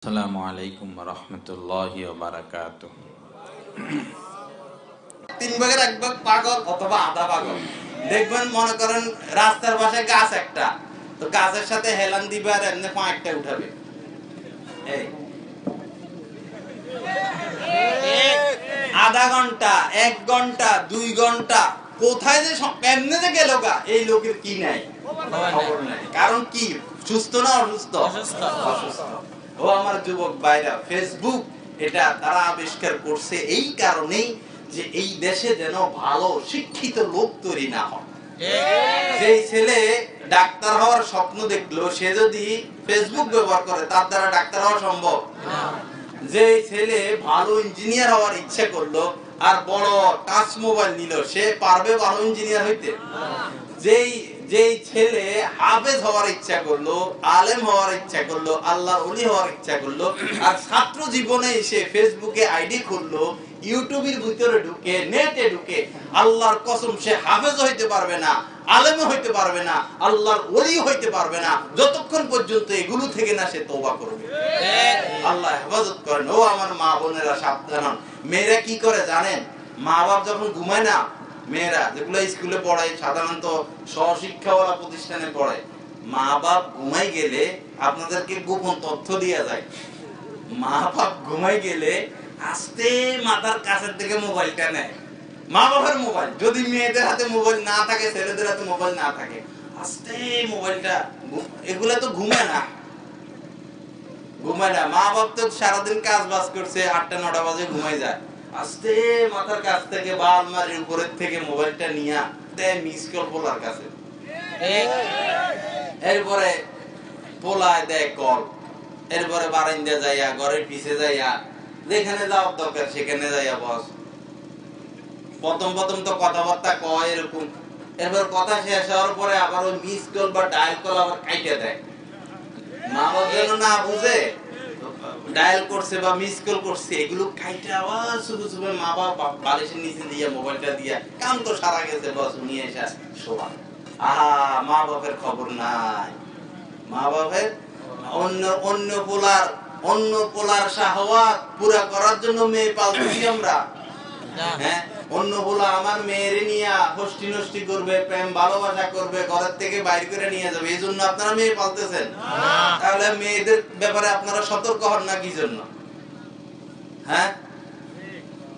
আসসালামু আলাইকুম রহমতুল্লাহি ওয়া বারাকাতুহু। 3 ভাগের 1 ভাগ পাগল অথবা আধা পাগল। দেখবেন মনে করেন রাস্তার পাশে গাছ একটা, তো গাছের সাথে হেলান দিবে আর এমনি পাঁচটা উঠাবে। এই আধা ঘন্টা, 1 ঘন্টা, 2 ঘন্টা কোথায় যে এমনি যে গেল গা, এই লোকের কি নাই, খবর নাই। কারণ কি, সুস্থ না অসুস্থ? অসুস্থ। ও আমার যুবক ভাইরা, ফেসবুক এটা তারা আবিষ্কার করছে এই কারণেই যে এই দেশে যেন ভালো শিক্ষিত লোক তৈরি না হয়। যেই ছেলে ডাক্তার হওয়ার স্বপ্ন দেখলো, সে যদি ফেসবুক ব্যবহার করে তার দ্বারা ডাক্তার হওয়া সম্ভব না। যে ছেলে ভালো ইঞ্জিনিয়ার হওয়ার ইচ্ছা করলো আর বড় টাচ মোবাইল নিল, সে পারবে ভালো ইঞ্জিনিয়ার হইতে? যেই ছেলে হাফেজ হওয়ার ইচ্ছা করলো, আলেম হওয়ার ইচ্ছা করলো, আল্লাহর ওলি হওয়ার ইচ্ছা করলো, আর ছাত্র জীবনে এসে ফেসবুকে আইডি খুললো, ইউটিউবের ভিতরে ঢুকে, নেটে ঢুকে, আল্লাহর কসম সে হাফেজ হইতে পারবে না, আলেম হইতে পারবে না, আল্লাহর ওলি হইতে পারবে না যতক্ষণ পর্যন্ত এগুলো থেকে না সে তওবা করবে। আল্লাহ হেফাজত করেন। ও আমার মা বোনেরা, সাবধান হন। মেয়েরা কি করে জানেন? মা বাপ যখন ঘুমায় না, মেয়েরা যেগুলো স্কুলে পড়ায়, সাধারণত স্বশিক্ষাওয়ালা প্রতিষ্ঠানে পড়ায়, মা বাপ ঘুমাই গেলে আপনাদেরকে গোপন তথ্য দিয়ে যায়। মা বাপ ঘুমাই গেলে আস্তে মাথার কাছের থেকে মোবাইলটা নেয়, মা বাবার মোবাইল। যদি মেয়েদের হাতে মোবাইল না থাকে, ছেলেদের হাতে মোবাইল না থাকে, আস্তে মোবাইলটা, এগুলা তো ঘুমায় না। মা বাপ তো সারাদিন কাজ বাজ করছে, 8টা 9টা বাজে ঘুমাই যায়। আস্তে মাথার কাছ থেকে বা আলমারির উপরের থেকে মোবাইলটা নিয়ে দেয় মিস কল পোলার কাছে। এরপরে পোলায় দেয় কল, এরপরে বারান্দা যাইয়া, ঘরের পিছে যাইয়া, যেখানে যাওয়ার দরকার সেখানে যাইয়া বস। প্রথম তো কথাবার্তা কয় এরকম, এরপর কথা শেষ হওয়ার পরে আবার ওই মিস কল বা ডায়াল কল আবার কাইটে দেয়। মা বাপ যেন না বুঝে ডায়াল করছে বা মিস কল করছে, এগুলো কাইটে আবার শুধু শুধু মা বাপ বালিশের নিচে দিয়ে মোবাইলটা দিয়ে, কাম তো সারা গেছে, বস নিয়ে এসে শোয়া। আহা, মা বাপের খবর নাই। মা বাপের অন্য পোলার শাহওয়াত পুরা করার জন্য মেয়ে পালতেছি আমরা। হ্যাঁ, অন্য পোলা আমার মেয়েরে নিয়ে হস্তি নষ্টি করবে, প্রেম ভালোবাসা করবে, ঘরের থেকে বাইরে করে নিয়ে যাবে, এই জন্য আপনারা মেয়ে পালতেছেন। তাহলে মেয়েদের ব্যাপারে আপনারা সতর্ক হন না কি জন্য? হ্যাঁ,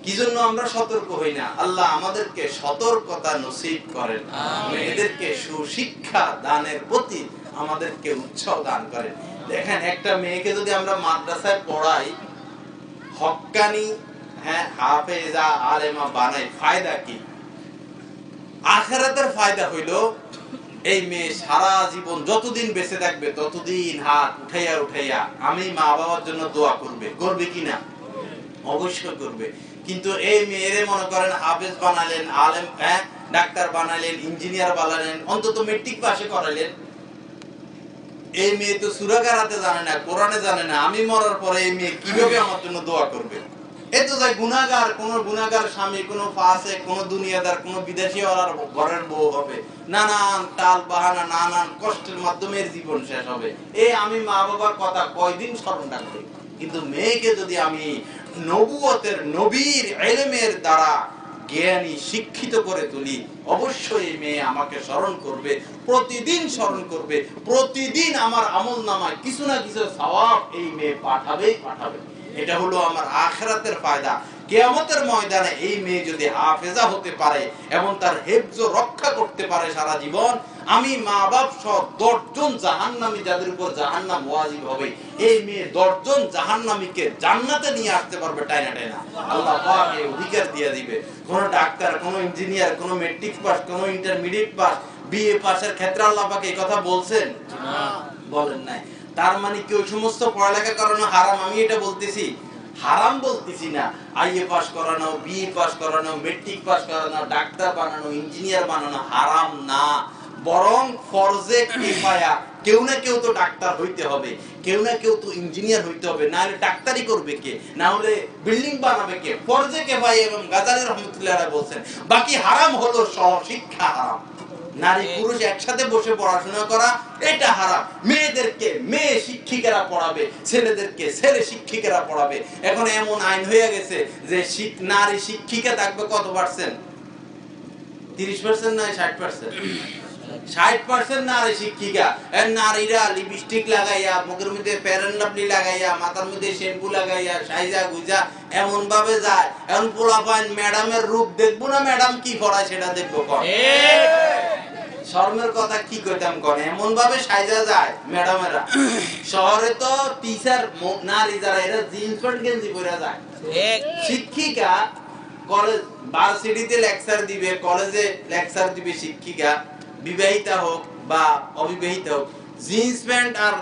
কি জন্য আমরা সতর্ক হই না? আল্লাহ আমাদেরকে সতর্কতা নসিব করেন, মেয়েদেরকে সুশিক্ষা দানের প্রতি আমাদেরকে উৎসাহ দান করেন। দেখেন, একটা মেয়েকে যদি আমরা মাদ্রাসায় পড়াই, হক্কানি, হ্যাঁ, হাফেজা আলেমা বানাই, ফায়দা কি? আখিরাতের ফায়দা হইল, এই মেয়ে সারা জীবন যতদিন বেঁচে থাকবে ততদিন হাত উঠাইয়া উঠাইয়া আমি মা বাবার জন্য দোয়া করবে। করবে কিনা? অবশ্যই করবে। কিন্তু এই মেয়েরে মনে করেন হাফেজ বানালেন, আলেম, হ্যাঁ, ডাক্তার বানালেন, ইঞ্জিনিয়ার বানালেন, অন্তত মেট্রিক পাশে করালেন, এই মেয়ে তো সূরা কারাতে জানে না, কোরআনে জানে না, আমি মরার পরে এই মেয়ে কিভাবে আমার জন্য দোয়া করবে? এ তো যায় গুনাহগার, কোন গুনাহগার স্বামী, কোন ফাসিক, কোন দুনিয়াদার, কোন বিদেশী ওয়ালার ঘরের বউ হবে, নানান টাল বাহানা, নানান কষ্টের মাধ্যমে জীবন শেষ হবে। এই আমি মা বাবার কথা কয়দিন স্মরণ রাখবে? কিন্তু মেয়েকে যদি আমি নবুয়তের, নবীর ইলমের দ্বারা জ্ঞানী, শিক্ষিত করে তুলি, অবশ্যই মেয়ে আমাকে স্মরণ করবে, প্রতিদিন স্মরণ করবে, প্রতিদিন আমার আমলনামায় কিছু না কিছু সওয়াব এই মেয়ে পাঠাবে। এটা হলো আমার আখিরাতের ফায়দা। কিয়ামতের ময়দানে এই মেয়ে যদি হাফেজা হতে পারে এবং তার হেফজ রক্ষা করতে পারে সারা জীবন, আমি মা বাপ সহ 10 জন জাহান্নামী, যাদের উপর জাহান্নাম ওয়াজিব হবে, এই মেয়ে 10 জন জাহান্নামীকে জান্নাতে নিয়ে আসতে পারবে টাইনা। আল্লাহ পাক এই অধিকার দিয়ে দিবে। কোন ডাক্তার, কোন ইঞ্জিনিয়ার, কোন মেট্রিক পাস, কোন ইন্টারমিডিয়েট পাস, বিএ পাসের ক্ষেত্রে আল্লাহ পাক এই কথা বলছেন? না, বলেন নাই। তার মানে কি ওই সমস্ত পড়ালেখা করানো হারাম? আমি এটা বলতেছি, হারাম বলতেছি না। আইএ পাস করানো, বিএ পাস করানো, মেট্রিক পাস করানো, ডাক্তার বানানো, ইঞ্জিনিয়ার বানানো হারাম না, বরং ফরজে কিফায়া। কেউ না কেউ তো ডাক্তার হইতে হবে, কেউ না কেউ তো ইঞ্জিনিয়ার হইতে হবে, না হলে ডাক্তারি করবে কে, না হলে বিল্ডিং বানাবে কে? ফরজে কিফায়া। এবং গাজালি রহমাতুল্লাহ আলাইহি বলেন, বাকি হারাম হলো স্বশিক্ষা হারাম। নারী পুরুষ একসাথে বসে পড়াশোনা করা এটা হারাম। মেয়েদেরকে মেয়ে শিক্ষিকারা পড়াবে, ছেলেদেরকে ছেলে শিক্ষিকারা পড়াবে। এখন এমন আইন হয়ে গেছে যে নারী শিক্ষিকা থাকবে কত পার্সেন্ট? 30% নয় 60%? 60% নারী শিক্ষিকা। নারীরা লিপস্টিক লাগাইয়া, মুখের মধ্যে ফেয়ার এন্ড লাভলি লাগাইয়া, মাথার মধ্যে শ্যাম্পু লাগাইয়া, সাইজা গুজা এমন ভাবে যায়। এখন পোলাপান ম্যাডামের রূপ দেখবো না ম্যাডাম কি পড়ায় সেটা দেখবো কোন? শর্মের কথা কি কইতাম কোন? এমন ভাবে সাইজা যায় ম্যাডামেরা। শহরে তো টিচার নারী যারা এরা জিন্স প্যান্ট গেঞ্জি পরে যায়। শিক্ষিকা কলেজ ভার্সিটিতে লেকচার দিবে, কলেজে লেকচার দিবে শিক্ষিকা, বিবাহিতা হোক বা অবিবাহিতা হোক, জিন্স প্যান্ট আর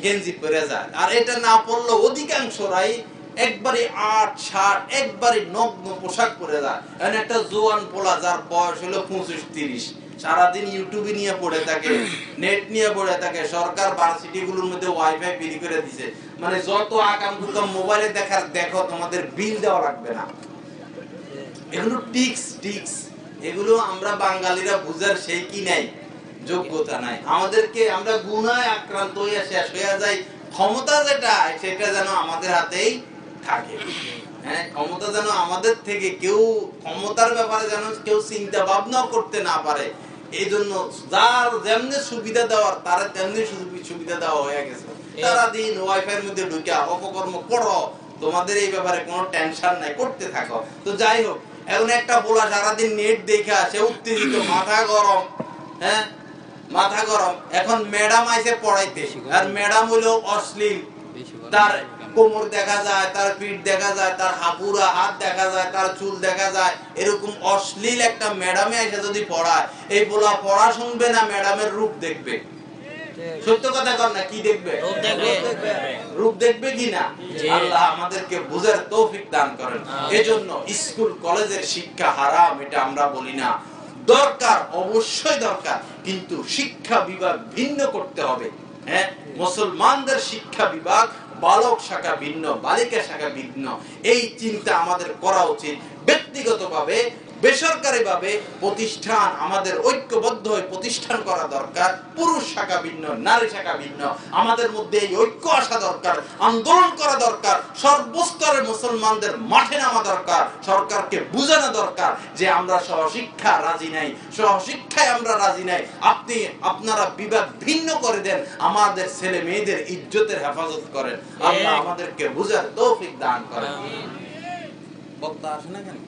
গেঞ্জি পরে যায়। আর এটা না পরলে অধিকাংশরাই একবারে 8-60 একবারে নগ্ন পোশাক পরে যায়। এখন একটা জোয়ান পোলা যার বয়স হলো 25-30 সারাদিন ইউটিউবে নিয়ে পড়ে থাকে, নেট নিয়ে পড়ে থাকে। সরকার ভার্সিটি গুলোর মধ্যে ওয়াইফাই ফ্রি করে দিছে, মানে যত আকাম কুকাম মোবাইলে দেখার দেখো, তোমাদের বিল দেওয়া লাগবে না। এগুলো টিক্স এগুলো আমরা বাঙালিরা বুঝার সেই কি নাই, যোগ্যতা নাই আমাদেরকে। আমরা গুনায় আক্রান্ত হয়ে শেষ হয়ে যাই। ক্ষমতা যেটা সেটা যেন আমাদের হাতেই থাকে। হ্যাঁ, ক্ষমতা যেন আমাদের থেকে কেউ, ক্ষমতার ব্যাপারে যেন কেউ চিন্তা ভাবনা করতে না পারে। এই জন্য যার যেমনি সুবিধা দেওয়ার তারা তেমনি সুবিধা দেওয়া হয়ে গেছে। সারাদিন ওয়াইফাইয়ের মধ্যে ঢুকে অপকর্ম করো, তোমাদের এই ব্যাপারে কোনো টেনশন নাই, করতে থাকো। তো যাই হোক, এখন একটা বলা সারাদিন নেট দেখে আসে, উত্তেজিত, মাথা গরম। হ্যাঁ, মাথা গরম। এখন ম্যাডাম আইসে পড়াইতে, আর ম্যাডাম হলো অশ্লীল। তার কোমর দেখা যায়, তার পিঠ দেখা যায়, তার হাপুরা হাত দেখা যায়, তার চুল দেখা যায়। এরকম অশ্লীল একটা ম্যাডামে এসে যদি পড়ায়, এই বলা পড়া শুনবে না, ম্যাডামের রূপ দেখবে। সত্য কথা কর না, কি দেখবে? রূপ দেখবে কি না? আল্লাহ আমাদেরকে বুঝার তৌফিক দান করেন। এজন্য স্কুল কলেজের শিক্ষা হারাম এটা আমরা বলি না, দরকার, অবশ্যই দরকার, কিন্তু শিক্ষা বিভাগ ভিন্ন করতে হবে। হ্যাঁ, মুসলমানদের শিক্ষা বিভাগ বালক শাখা ভিন্ন, বালিকা শাখা ভিন্ন। এই চিন্তা আমাদের করা উচিত। ব্যক্তিগতভাবে, বেসরকারিভাবে প্রতিষ্ঠান আমাদের ঐক্যবদ্ধ হয়ে প্রতিষ্ঠান করা দরকার। পুরুষ শাখা ভিন্ন, নারী শাখা ভিন্ন। আমাদের মধ্যে এই ঐক্য আসা দরকার, আন্দোলন করা দরকার, সর্বস্তরের মুসলমানদের মাঠে নামা দরকার, সরকারকে বোঝানো দরকার যে আমরা সহশিক্ষা রাজি নাই, সহশিক্ষায় আমরা রাজি নাই। আপনারা বিভাগ ভিন্ন করে দেন, আমাদের ছেলে মেয়েদের ইজ্জতের হেফাজত করেন। আল্লাহ আমাদেরকে বুঝার তৌফিক দান করেন। বক্তা আসে না কেন?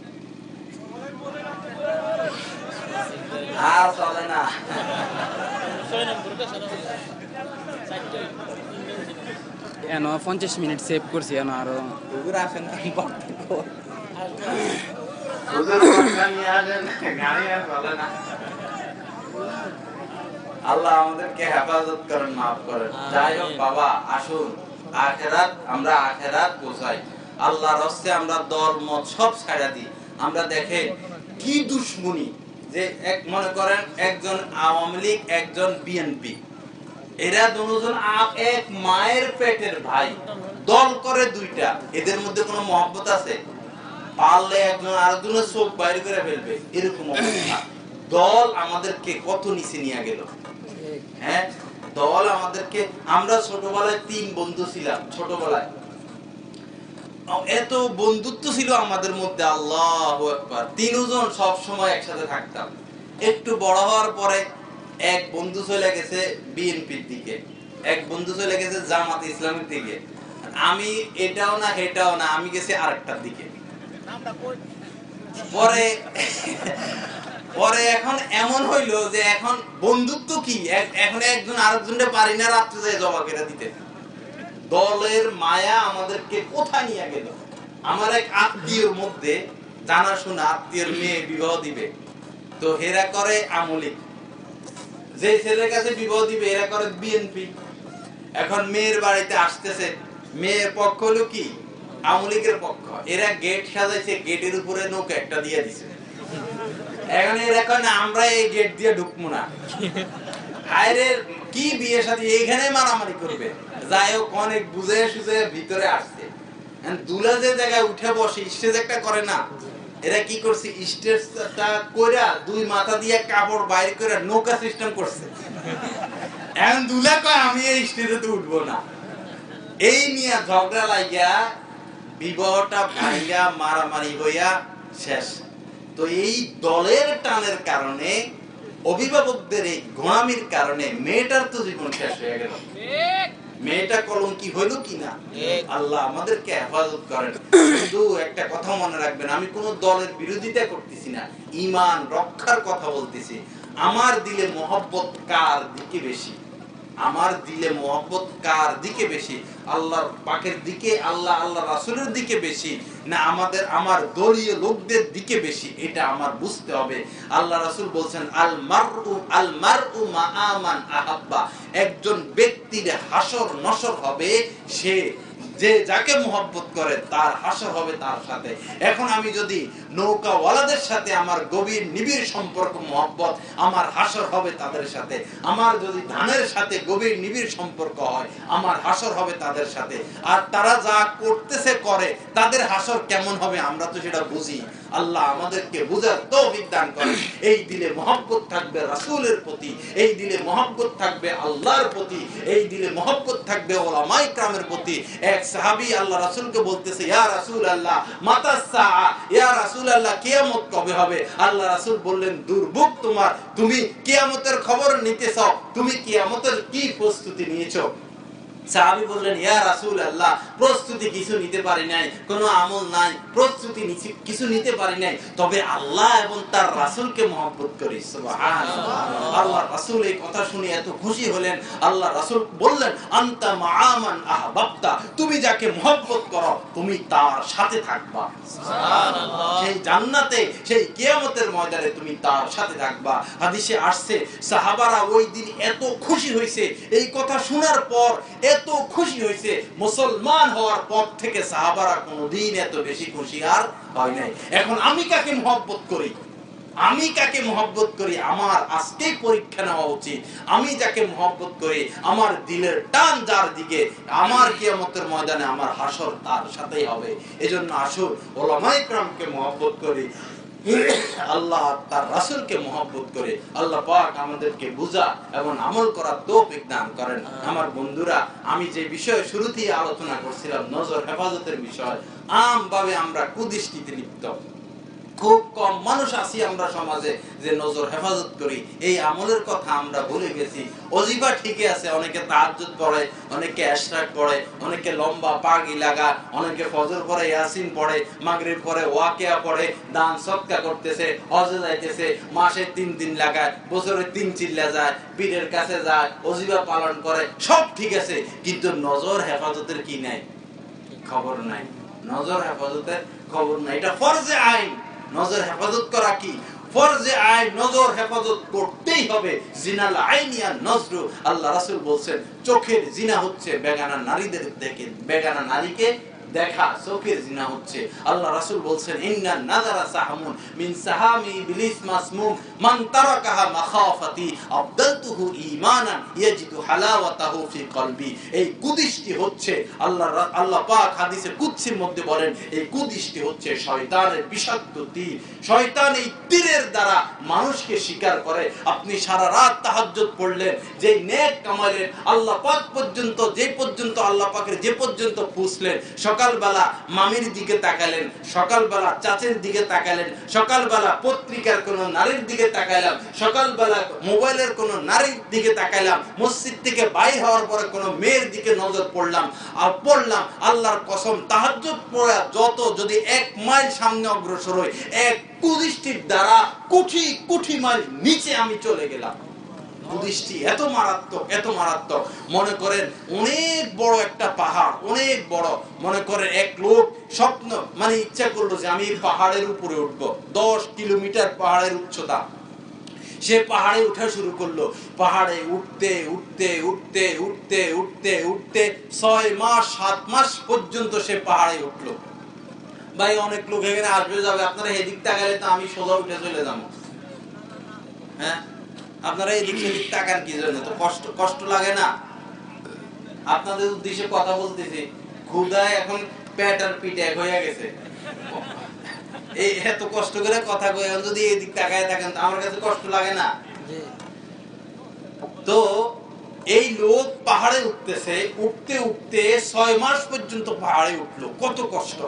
আর চলে না। এন 50 মিনিট সেভ করছি, এন আরো হুজুর আসে না, হুজুর বক্তা নিয়ে আসেন, গাড়ি আর চলে না। আল্লাহ আমাদেরকে হেফাজত করেন, মাফ করেন। যাই হোক বাবা, আসুন আখেরাত, আমরা আখেরাত বোঝাই। আল্লাহর রাস্তে আমরা দল মত সব ছাড়া দিই। আমরা দেখেন কি দুশ্মনী, যে এক মনে করেন একজন আওয়ামী লীগ, একজন বিএনপি, এরা দুজন এক মায়ের পেটের ভাই, দল করে দুইটা। এদের মধ্যে কোনো মহব্বত আছে? পারলে একজন আরেকজনের চোখ বাইরে করে ফেলবে, এরকম অবস্থা। দল আমাদেরকে কত নিচে নিয়ে গেল। হ্যাঁ, দল আমাদেরকে, আমরা ছোটবেলায় 3 বন্ধু ছিলাম। ছোটবেলায় এত বন্ধুত্ব ছিল আমাদের মধ্যে, আল্লাহু আকবার। 3 জন সব সময় একসাথে থাকতাম। একটু বড় হওয়ার পরে এক বন্ধু চলে গেছে বিএনপির দিকে, এক বন্ধু চলে গেছে জামাত ইসলামের দিকে, আমি এটাও না হেটাও না, আমি গেছি আরেকটার দিকে। পরে এখন এমন হইলো যে এখন বন্ধুত্ব কি, এখন একজন আরেকজনকে পারি না রাত্রে যায় জবা কেটে দিতে। দলের মায়া আমাদেরকে কোথায় নিয়ে গেল। আমার এক আত্মীয়র মধ্যে, জানাশোনা আত্মীয়র মেয়ে বিবাহ দিবে, তো হেরা করে আমলিক। যে ছেলের কাছে বিবাহ দিবে এরা করে বিএনপি। এখন মেয়ের বাড়িতে আসতেছে, মেয়ের পক্ষ হলো কি আমলিকের পক্ষ। এরা গেট সাজাইছে, গেটের উপরে নৌকা একটা দিয়ে দিছে। এখন এরা কয় না আমরা এই গেট দিয়ে ঢুকবো না। আরে কি বিয়ে সাথে এইখানে মারামারি করবে। যাই হোক, অনেক বুঝে সুঝে ভিতরে আসছে। দুলা যে জায়গায় উঠে বসে স্টেজ একটা করে না, এরা কি করছে, স্টেজটা কইরা দুই মাথা দিয়ে কাপড় বাইরে করে নৌকা সিস্টেম করছে। এখন দুলা কয় আমি এই স্টেজে তো উঠবো না। এই নিয়ে ঝগড়া লাগিয়া বিবাহটা ভাঙ্গা মারামারি হইয়া শেষ। তো এই দলের টানের কারণে, অভিভাবকদের এই গোলামির কারণে মেয়েটার তো জীবন শেষ হয়ে গেল। মেয়েটা কলঙ্কি হইল কিনা, আল্লাহ আমাদেরকে হেফাজত করেন। কিন্তু একটা কথা মনে রাখবেন, আমি কোন দলের বিরোধিতা করতেছি না, ঈমান রক্ষার কথা বলতেছি। আমার দিলে মহব্বত কার দিকে বেশি? আমার দিলে মহব্বত কার দিকে বেশি? আল্লাহর পাকের দিকে, আল্লাহ রাসূলের দিকে বেশি, না আমার দলীয় লোকদের দিকে বেশি? এটা আমার বুঝতে হবে। আল্লাহ রাসূল বলছেন আল মারউ মা মান আহাব্বা। একজন ব্যক্তির হাসর নসর হবে সে যে যাকে মহব্বত করে, তার হাসর হবে তার সাথে। এখন আমি যদি নৌকাওয়ালাদের সাথে আমার গভীর নিবিড় সম্পর্ক মহব্বত, আমার হাসর হবে তাদের সাথে। আমার যদি ধানের সাথে গভীর নিবিড় সম্পর্ক হয়, আমার হাসর হবে তাদের সাথে। আর তারা যা করতেছে করে, তাদের হাসর কেমন হবে আমরা তো সেটা বুঝি। আল্লাহ আমাদেরকে বুঝার তৌফিক দান করেন। এই দিলে মহব্বত থাকবে রাসূলের প্রতি, এই দিলে মহব্বত থাকবে আল্লাহর প্রতি, এই দিলে মহব্বত থাকবে উলামায়ে কেরামের প্রতি। এক সাহাবী আল্লাহ রাসূলকে বলতেছে, ইয়া রাসূলুল্লাহ মাতাস সাআ, ইয়া রাসূলুল্লাহ কিয়ামত কবে হবে? আল্লাহ রাসূল বললেন, দুর্ভোগ তোমার, তুমি কিয়ামতের খবর নিতেছো, তুমি কিয়ামতের কি প্রস্তুতি নিয়েছো? সাহাবী বললেন, ইয়া রাসূলুল্লাহ প্রস্তুতি কিছু নিতে পারি নাই, কোনো আমল নাই, প্রস্তুতি কিছু নিতে পারি নাই, তবে আল্লাহ এবং তার রাসূলকে মহব্বত করি। সুবহানাল্লাহ। আল্লাহ রাসূল এই কথা শুনে এত খুশি হলেন। আল্লাহ রাসূল বললেন, আনতা মা'আমান আহবাবতা, তুমি যাকে মহব্বত করো তুমি তার সাথে থাকবা। সুবহানাল্লাহ। সেই জান্নাতে, সেই কিয়ামতের ময়দানে তুমি তার সাথে থাকবা। হাদিসে আসছে সাহাবারা ওই দিন এত খুশি হইছে, এই কথা শোনার পর এত খুশি হয়েছে, মুসলমান হওয়ার পর থেকে সাহাবারা কোনদিন এত বেশি খুশি আর হয় নাই। এখন আমি কাকে মহব্বত করি, আমি কাকে মহব্বত করি, আমার আজকেই পরীক্ষা নেওয়া উচিত। আমি যাকে মহব্বত করি, আমার দিলের টান যার দিকে, আমার কিয়ামতের ময়দানে আমার হাসর তার সাথেই হবে। এজন্য আসুন উলামায়ে কেরামকে মহব্বত করি, আল্লাহ তার রাসূলকে মহব্বত করে। আল্লাহ পাক আমাদেরকে বুঝা এবং আমল করার তৌফিক দান করেন। আমার বন্ধুরা, আমি যে বিষয়ে শুরুতেই আলোচনা করছিলাম, নজর হেফাজতের বিষয়, আমভাবে আমরা কুদৃষ্টিতে লিপ্ত। খুব কম মানুষ আছি আমরা সমাজে যে নজর হেফাজত করি। এই আমলের কথা আমরা ভুলে গেছি। ওজিফা ঠিকই আছে, অনেকে তাহাজ্জুদ পড়ে, অনেকে ইশরাক পড়ে, অনেকে লম্বা পাগি লাগা, অনেকে ফজর পড়ে, ইয়াসিন পড়ে, মাগরিব পড়ে, ওয়াকিয়া পড়ে, দান সদকা করতেছে, হজে যাইতেছে, মাসে 3 দিন লাগায়, বছরে 3 চিল্লা যায়, পীরের কাছে যায়, ওজিফা পালন করে, সব ঠিক আছে, কিন্তু নজর হেফাজতের কি নাই? খবর নাই। নজর হেফাজতের খবর নাই। এটা ফরজে আইন। নজর হেফাজত করা কি ফরজে আইন, নজর হেফাজত করতেই হবে। জিনাল আইনিয়া নজরু, আল্লাহ রাসূল বলেন চোখের জিনা হচ্ছে বেগানা নারীদের দেখে, বেগানা নারীকে দেখা চোখের জিনা হচ্ছে। আল্লাহ রাসূল বলেন ইন্না নাযারা সাহামুন মিন সাহামি ইবলিস মাসমুম মান তারাকাহা মাখাফাতি আবদালতুহু ঈমানান ইয়াজিদু হালাওয়াতাহু ফি কলবি। এই কুদৃষ্টি হচ্ছে, আল্লাহ পাক হাদিসে কুদসির মধ্যে বলেন, এই কুদৃষ্টি হচ্ছে শয়তানের বিষাক্ত তীর। শয়তান এই তীরের দ্বারা মানুষকে শিকার করে। আপনি সারা রাত তাহাজ্জুদ পড়লেন, যে নেক কামালেন, আল্লাহ পাক পর্যন্ত, যে পর্যন্ত আল্লাহ পাকের যে পর্যন্ত পৌঁছলেন, সকালবেলা মামির দিকে তাকালেন, সকালবেলা চাচের দিকে তাকালেন, সকালবেলা পত্রিকার কোন নারীর দিকে তাকাইলাম, সকালবেলা মোবাইলের কোন নারীর দিকে তাকাইলাম, মসজিদ থেকে বাইর হওয়ার পরে কোন মেয়ের দিকে নজর পড়লাম, আর পড়লাম, আল্লাহর কসম তাহাজ্জুদ পড়া যত যদি 1 মাইল সামনে অগ্রসর হই, এক কুদৃষ্টির দ্বারা কোটি কোটি মাইল নিচে আমি চলে গেলাম। কুদৃষ্টি এত মারাত্মক, এত মারাত্মক। মনে করেন অনেক বড় একটা পাহাড়, অনেক বড়, মনে করেন এক লোক স্বপ্ন মানে ইচ্ছা করলো যে আমি পাহাড়ের উপরে উঠবো, 10 কিলোমিটার পাহাড়ের উচ্চতা। সে পাহাড়ে উঠা শুরু করলো, পাহাড়ে উঠতে উঠতে উঠতে উঠতে উঠতে উঠতে 6 মাস 7 মাস পর্যন্ত সে পাহাড়ে উঠলো। ভাই অনেক লোক এখানে আসবে যাবে, আপনারা এদিক তাকালে তো আমি সোজা উঠে চলে যাবো। হ্যাঁ, আপনারা এদিক সেদিক তাকান কি জন্য? তো কষ্ট লাগে না? আপনাদের উদ্দেশ্যে কথা বলতেছি, ক্ষুধায় এখন পেট আর পিঠ এক হয়ে গেছে। এই এত কষ্ট করে কথা কই, যদি এই দিক তাকায় থাকেন আমার কাছে কষ্ট লাগে না? তো এই লোক পাহাড়ে উঠতেছে, উঠতে উঠতে 6 মাস পর্যন্ত পাহাড়ে উঠলো, কত কষ্ট।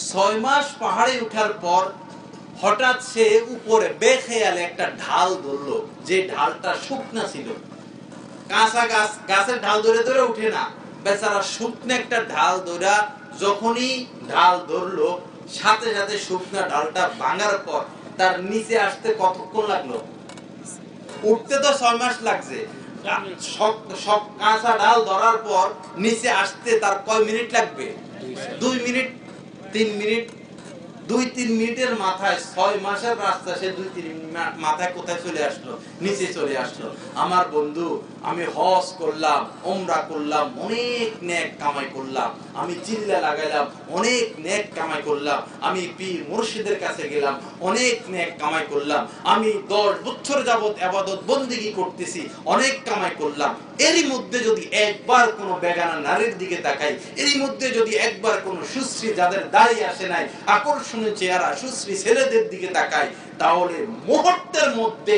6 মাস পাহাড়ে উঠার পর হঠাৎ সে উপরে বেখেয়ালে একটা ঢাল ধরলো, যে ঢালটা শুকনা ছিল। কাঁচা গাছের ঢাল ধরে ধরে উঠে না, বেচারা শুকনো একটা ঢাল ধরা, যখনই ঢাল ধরলো সাথে সাথে শুকনা ঢালটা ভাঙার পর তার নিচে আসতে কতক্ষণ লাগলো? উঠতে তো 6 মাস লাগছে, কাঁচা ঢাল ধরার পর নিচে আসতে তার কয় মিনিট লাগবে? 2 মিনিট 3 মিনিট। 2-3 মিনিটের মাথায় 6 মাসের রাস্তা সে 2-3 মাথায় কোথায় চলে আসলো? নিচে চলে আসলো। আমার বন্ধু, আমি হজ করলাম, উমরা করলাম, অনেক নেক কামাই করলাম, আমি চিল্লা লাগাইলাম, অনেক নেক কামাই করলাম, আমি পীর মুর্শিদের কাছে গেলাম, অনেক নেক কামাই করলাম, আমি 10 বছর যাবত ইবাদত বন্দেগী করতেছি, অনেক কামাই করলাম। এরই মধ্যে যদি একবার কোনো বেগানা নারীর দিকে তাকাই, এরই মধ্যে যদি একবার কোনো সুশ্রী যাদের দাড়ি আসে নাই, আকর্ষণীয় চেহারা সুশ্রী ছেলেদের দিকে তাকাই, তাহলে মুহূর্তের মধ্যে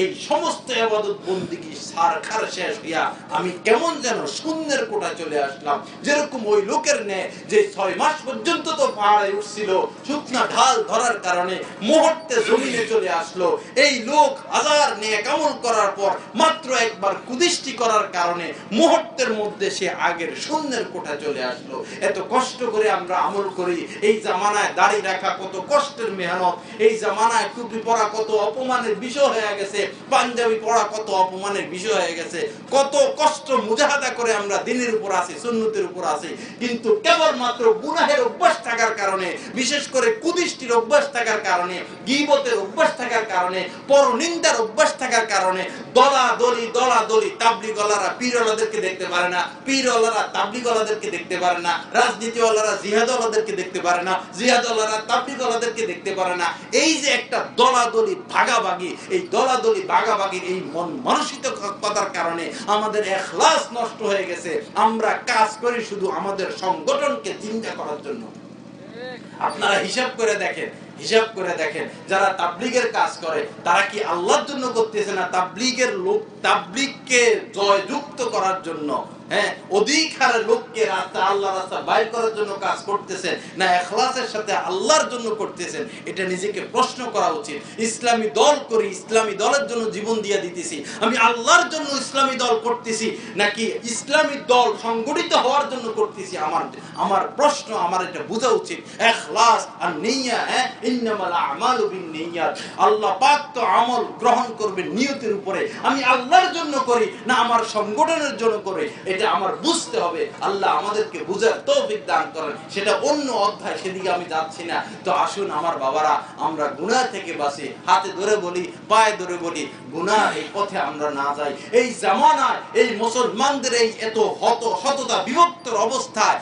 এই সমস্ত ইবাদত বন্দেগী সারখার শেষ হইয়া আমি কেমন যেন শূন্যের কোঠায় চলে আসলাম। যেরকম ওই লোকের ন্যায় যে 6 মাস পর্যন্ত তো পাহাড়ে উঠছিল, শুকনা ঢাল ধরার কারণে মুহূর্তে জমিনে চলে আসলো। এই লোক হাজার নেক আমল করার পর মাত্র একবার কুদৃষ্টি করার কারণে মুহূর্তের মধ্যে সে আগের শূন্যের কোঠায় চলে আসলো। এত কষ্ট করে আমরা আমল করি, এই জামানায় দাড়ি রাখা কত কষ্টের মেহনত, এই জামানায় টুপি পরা কত অপমানের বিষয় হয়ে গেছে, পাঞ্জাবি পরা কত অপমানের বিষয় হয়ে গেছে, কত কষ্ট মুজাহাদা করে আমরা দ্বীনের উপর আছি, সুন্নতের উপর আছি, কিন্তু কেবলমাত্র গুনাহের অভ্যাস থাকার কারণে, বিশেষ করে কুদৃষ্টির অভ্যাস থাকার কারণে, গীবতের অভ্যাস থাকার কারণে, পরনিন্দার অভ্যাস থাকার কারণে দলাদলি তাবলীগওয়ালারা পীরওয়ালাদেরকে দেখতে পারে না, পীরওয়ালারা তাবলীগওয়ালাদেরকে দেখতে পারে না, রাজনীতিওয়ালারা জিহাদওয়ালাদেরকে দেখতে পারে না, জিহাদওয়ালারা তাবলীগওয়ালাদেরকে দেখতে পারে না। এই যে একটা দলাদলি ভাগাভাগি, এই দলাদলি ভাগাভাগির এই মন মানসিকতার কারণে আমাদের ইখলাস নষ্ট হয়ে গেছে। আমরা কাজ করি শুধু আমাদের সংগঠনকে জিন্দা করার জন্য। আপনারা হিসাব করে দেখেন যারা তাবলীগের কাজ করে তারা কি আল্লাহর জন্য করতেছে না তাবলীগের লোক তাবলীগকে জয়যুক্ত করার জন্য? হ্যাঁ, অধিক হারে লোককে রাস্তা আল্লাহর রাস্তা বাইর করার জন্য কাজ করতেছেন, না ইখলাসের সাথে আল্লাহর জন্য করতেছেন? এটা নিজেকে প্রশ্ন করা উচিত। ইসলামী দল করি, ইসলামী দলের জন্য জীবন দিয়ে দিতেছি, আমি আল্লাহর জন্য ইসলামী দল করতেছি নাকি ইসলামী দল সংগঠিত হওয়ার জন্য করতেছি? আমার প্রশ্ন, আমার এটা বোঝা উচিত। ইখলাস আর নিয়্যা, ইন্নামাল আমালু বিন্নিয়াত, আল্লাহ পাক তো আমল গ্রহণ করবেন নিয়তের উপরে। আমি আল্লাহর জন্য করি না আমার সংগঠনের জন্য করি, এটা আমার বুঝতে হবে। আল্লাহ আমাদেরকে বুঝার তৌফিক দান করেন, সেটা অন্য অধ্যায়, সেদিকে আমি যাচ্ছি না। তো আসুন আমার বাবারা, আমরা গুনাহ থেকে বাঁচি, হাতে ধরে বলি, পায়ে ধরে বলি, গুনাহ এই পথে আমরা না যাই। এই জামানায় এই মুসলমানদের এই এত হততা বিভক্তর অবস্থায়,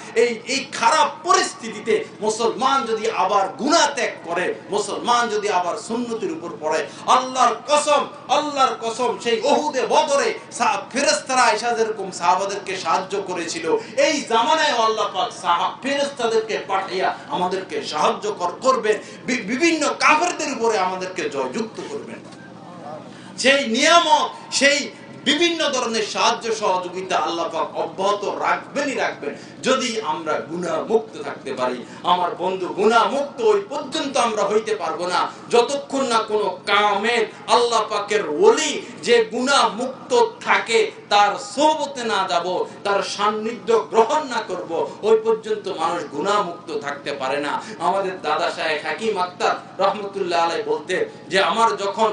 এই খারাপ পরিস্থিতিতে মুসলমান যদি আবার গুনাহ ত্যাগ করে, মুসলমান যদি আবার সুন্নতের উপর পড়ে, আল্লাহর কসম সেই উহুদে বদরে ফেরেশতারা এসে যেরকম সাহাবাদেরকে সাহায্য করেছিল, এই জামানায় আল্লাহ পাক ফেরেশতাদেরকে পাঠিয়ে আমাদেরকে সাহায্য করবেন, বিভিন্ন কাফেরদের উপরে আমাদেরকে জয়যুক্ত করবেন। সেই নিয়ামত, সেই বিভিন্ন ধরনের সাহায্য সহযোগিতা আল্লাহ পাক অব্যাহত রাখবেন যদি আমরা গুনাহ মুক্ত থাকতে পারি। আমার বন্ধু, গুনাহ মুক্ত ওই পর্যন্ত আমরা হইতে পারবো না যতক্ষণ না কোনো কামেল আল্লাহ পাকের ওলি যে গুনাহ মুক্ত থাকে তার সোহবতে না যাব, তার সান্নিধ্য গ্রহণ না করব, ওই পর্যন্ত মানুষ গুনাহ মুক্ত থাকতে পারে না। আমাদের দাদা শাহেখ হাকিম আক্তার রহমতুল্লাহ আলাইহি বলতে যে আমার যখন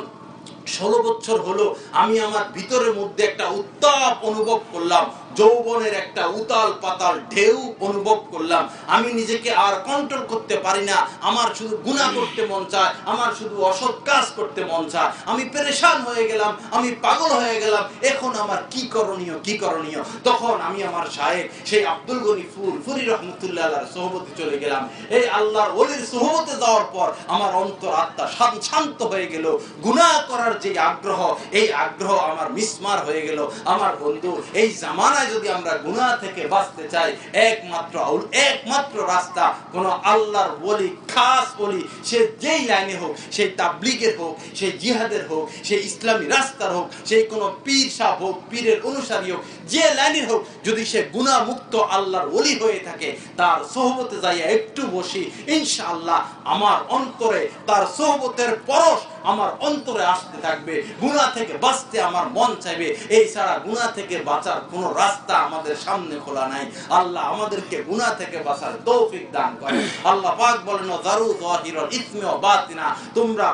16 বছর হলো, আমি আমার ভিতরের মধ্যে একটা উত্তাপ অনুভব করলাম, যৌবনের একটা উতাল পাতাল ঢেউ অনুভব করলাম। আমি নিজেকে আর কন্ট্রোল করতে পারি না, আমার শুধু গুনাহ করতে মন চায়, আমার শুধু অসৎ কাজ করতে মন চায়। আমি পেরেশান হয়ে গেলাম, আমি পাগল হয়ে গেলাম, এখন আমার কি করণীয়? তখন আমি আমার শায়েখ সেই আব্দুল গনি ফুরি রহমতুল্লাহ আলাইহির সোহবতে চলে গেলাম। এই আল্লাহর ওলির সোহবতে যাওয়ার পর আমার অন্তর আত্মা শান্ত হয়ে গেল। গুনাহ করার যে আগ্রহ, এই আগ্রহ আমার মিসমার হয়ে গেল। আমার বন্ধু, এই জামানায় সময় যদি আমরা গুনাহ থেকে বাঁচতে চাই, একমাত্র রাস্তা কোন আল্লাহর ওলি, খাস ওলি, সে যেই লাইনে হোক, সেই তাবলীগের হোক, সেই জিহাদের হোক, সেই ইসলামী রাস্তার হোক, সেই কোন পীর সাহেব হোক, পীরের অনুসারী হোক, যে লাইনের হোক, যদি সে গুনাহ মুক্ত আল্লাহর ওলি হয়ে থাকে, তার সোহবতে যাইয়া একটু বসি, ইনশাআল্লাহ আমার অন্তরে তার সোহবতের পরশ আমার অন্তরে আসতে থাকবে। গুনাহ থেকে বাঁচতে আমার মন চাইবে। এই ছাড়া গুনাহ থেকে বাঁচার কোনো রাস্তা আমাদের সামনে খোলা নাই। আল্লাহ আমাদেরকে গুনাহ থেকে বাঁচার তৌফিক দান করেন। আল্লাহ পাক বলেন, যারু যাহিরুল ইসমি ওয়া বাতিনা, তোমরা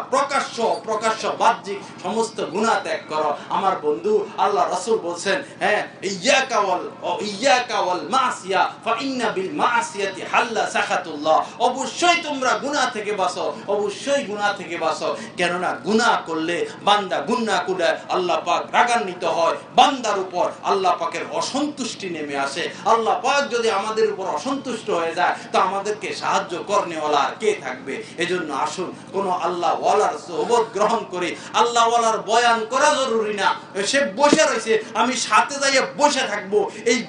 প্রকাশ্য বাহ্যিক সমস্ত গুনাহ ত্যাগ করো। আমার বন্ধু আল্লাহ রাসূল বলেন, হ্যাঁ, ইয়াকা ওয়াল মাসিয়া ফা ইন্না বিল মাসিয়াতি হাল্লা সাখাতুল্লাহ, অবশ্যই তোমরা গুনাহ থেকে বাঁচো, অবশ্যই গুনাহ থেকে বাঁচো। কেননা গুনাহ করলে বান্দা গুনাহ করলে আল্লাহ পাক রাগান্বিত হয়, বান্দার উপর আল্লাহ পাকের অসন্তুষ্টি নেমে আসে। আল্লাহ পাক যদি আমাদের উপর অসন্তুষ্ট হয়ে যায়, তো আমাদেরকে সাহায্য করনেওয়ালা আর কে থাকবে? এজন্য আসুন কোন আল্লাহ ওয়ালার সোহবত গ্রহণ করি। আল্লাহ ওয়ালার বয়ান করা জরুরি না, সে বসে রয়েছে, আমি সাথে যাইয়ে বসে থাকবো। এই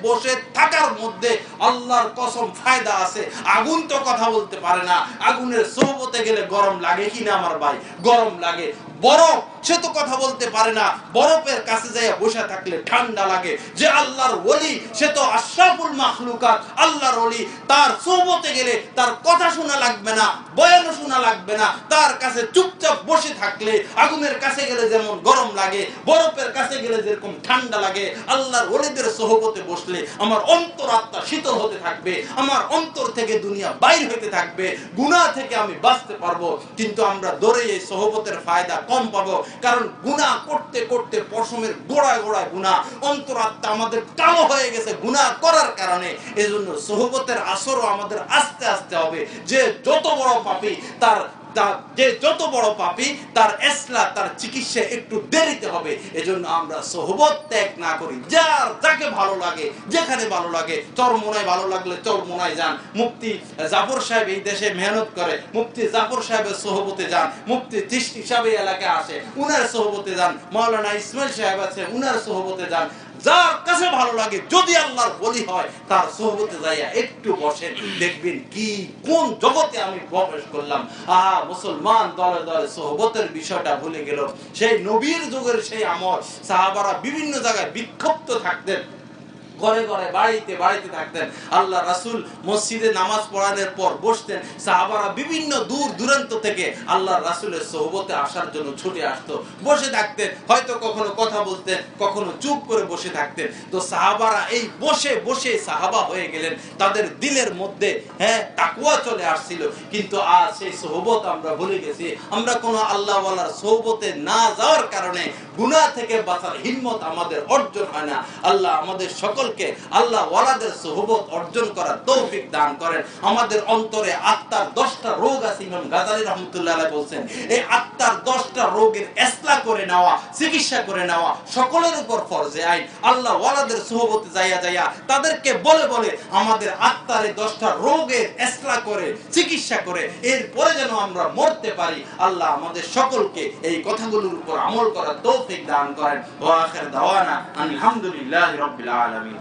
বসে থাকার মধ্যে আল্লাহর কসম ফায়দা আছে। আগুন তো কথা বলতে পারে না, আগুনের সোহবতে গেলে গরম লাগে কিনা আমার ভাই? গরম লাগে। বরফ, সে তো কথা বলতে পারে না, বরফের কাছে যাইয়া বসে থাকলে ঠান্ডা লাগে। যে আল্লাহর ওলি, সে তো আশরাফুল মাখলুকাত, আল্লাহর ওলি, তার সোহবতে গেলে তার কথা শোনা লাগবে না, বয়ান শোনা লাগবে না, তার কাছে চুপচাপ বসে থাকলে আগুনের কাছে গেলে যেমন গরম লাগে, বরফের কাছে গেলে যেরকম ঠান্ডা লাগে, আল্লাহর ওলিদের সোহবতে বসলে আমার অন্তর আত্মা শীতল হতে থাকবে, আমার অন্তর থেকে দুনিয়া বাইর হতে থাকবে, গুনাহ থেকে আমি বাঁচতে পারবো। কিন্তু আমরা দৌড়ে এই সোহবতের ফায়দা কম পাবো, কারণ গুনাহ করতে করতে পশমের গোড়ায় গুনাহ, অন্তরাত্মা আমাদের কালো হয়ে গেছে গুনাহ করার কারণে। এজন্য সোহবতের আসরও আমাদের আস্তে আস্তে হবে। যে যত বড় পাপী তার ইসলাহ, তার চিকিৎসা একটু দেরিতে হবে। এজন্য আমরা সোহবত ত্যাগ না করি। যাকে ভালো লাগে, যেখানে ভালো লাগে, চরমোনায় ভালো লাগলে চরমোনায় যান। মুফতি জাফর সাহেব এই দেশে মেহনত করে, মুফতি জাফর সাহেবের সোহবতে যান। মুফতি চিশতি সাহেব এই এলাকায় আসে, উনার সোহবতে যান। মাওলানা ইসমাইল সাহেব আছে, উনার সোহবতে যান। যার কাছে ভালো লাগে, যদি আল্লাহর ওলি হয়, তার সোহবতে যাইয়া একটু বসেন, দেখবেন কি কোন জগতে আমি প্রবেশ করলাম। মুসলমান দলে দলে সোহবতের বিষয়টা ভুলে গেল। সেই নবীর যুগের সেই আমল, সাহাবারা বিভিন্ন জায়গায় বিক্ষিপ্ত থাকতেন, ঘরে ঘরে বাড়িতে থাকতেন। আল্লাহ রাসূল মসজিদে নামাজ পড়ানোর পর বসতেন, সাহাবারা বিভিন্ন দূর দূরান্ত থেকে আল্লাহ রাসূলের সোহবতে আসার জন্য ছুটে আসতো, বসে থাকতেন। হয়তো কখনো কথা বলতেন, কখনো চুপ করে বসে থাকতেন। তো সাহাবারা এই বসে সাহাবা হয়ে গেলেন। তাদের দিলের মধ্যে তাকওয়া চলে আসছিল। কিন্তু আজ সেই সোহবত আমরা ভুলে গেছি। আমরা কোনো আল্লাহ ওয়ালার সোহবতে না যাওয়ার কারণে গুনাহ থেকে বাঁচার হিম্মত আমাদের অর্জন হয় না। আল্লাহ আমাদের সকলকে আল্লাহ ওয়ালাদের সোহবত অর্জন করার তৌফিক দান করেন। আমাদের অন্তরে আত্মার 10টা রোগ আছে, ইমাম গাজালি রাহমাতুল্লাহ আলাইহি বলেন, এই আত্মার 10টা রোগের ইসলাহ করে নেওয়া, চিকিৎসা করে নেওয়া সকলের উপর ফরজে আইন। আল্লাহ ওয়ালাদের সোহবতে যাইয়া তাদেরকে বলে আমাদের আত্মার এই 10টা রোগের ইসলাহ করে, চিকিৎসা করে, এরপরে যেন আমরা মরতে পারি। আল্লাহ আমাদের সকলকে এই কথাগুলোর উপর আমল করার তৌফিক দান করেন। ওয়া আখির দাওয়ানা আলহামদুলিল্লাহি রাব্বিল আলামিন।